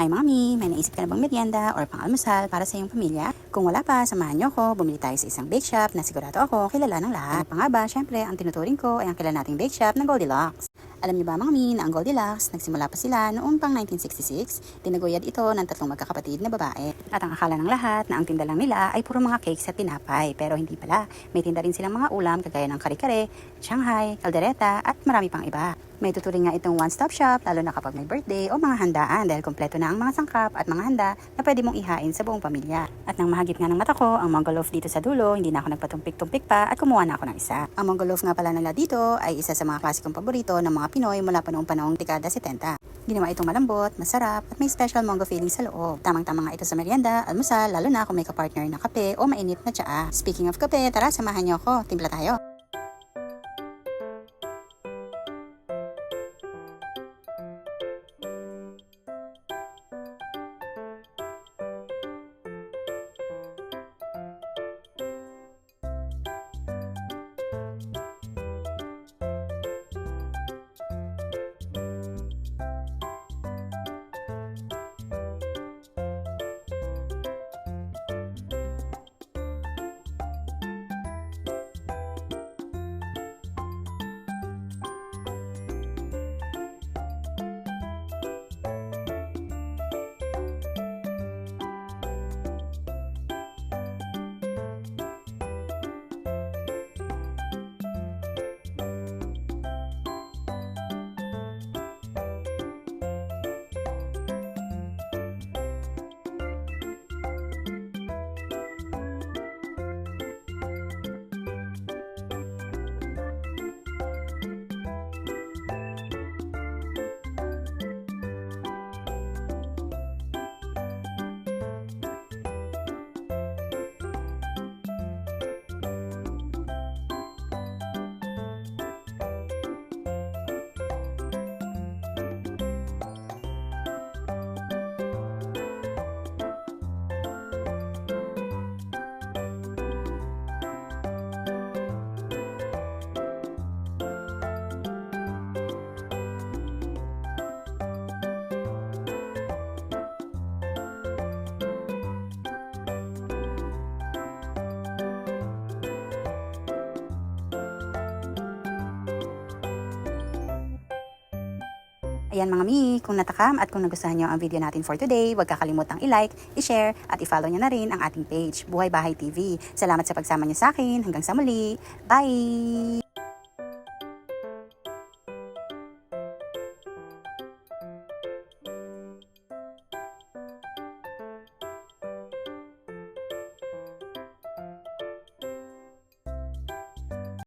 Hi mami, may naisip ka na bang merienda or pang-almusal para sa iyong pamilya? Kung wala pa, samahan niyo ako, bumili tayo sa isang bake shop na sigurado ako kilala ng lahat. Ano pa nga ba, syempre, ang tinuturing ko ay ang kilala nating bake shop ng Goldilocks. Alam niyo ba mga mami na ang Goldilocks, nagsimula pa sila noong pang 1966, tinaguyad ito ng tatlong magkakapatid na babae. At ang akala ng lahat na ang tinda lang nila ay puro mga cakes at tinapay, pero hindi pala. May tinda rin silang mga ulam kagaya ng kare-kare, Shanghai, kaldereta at marami pang iba. May tuturing nga itong one-stop shop lalo na kapag may birthday o mga handaan dahil kompleto na ang mga sangkap at mga handa na pwede mong ihain sa buong pamilya. At nang mahagip nga ng mata ko ang Mongol Loaf dito sa dulo, hindi na ako nagpatumpik-tumpik pa at kumuha na ako ng isa. Ang Mongol Loaf nga pala nila dito ay isa sa mga klasikong paborito ng mga Pinoy mula pa noong panahong dekada 70. Ginawa itong malambot, masarap at may special Mongol feeling sa loob. Tamang-tama nga ito sa merienda, almusal, lalo na kung may kapartner na kape o mainit na tsaa. Speaking of kape, tara samahan niyo ako, timpla tayo. Ayan mga mi, kung natakam at kung nagustuhan nyo ang video natin for today, huwag kakalimutang i-like, i-share at i-follow nyo na rin ang ating page, Buhay Bahay TV. Salamat sa pagsama nyo sa akin. Hanggang sa muli. Bye!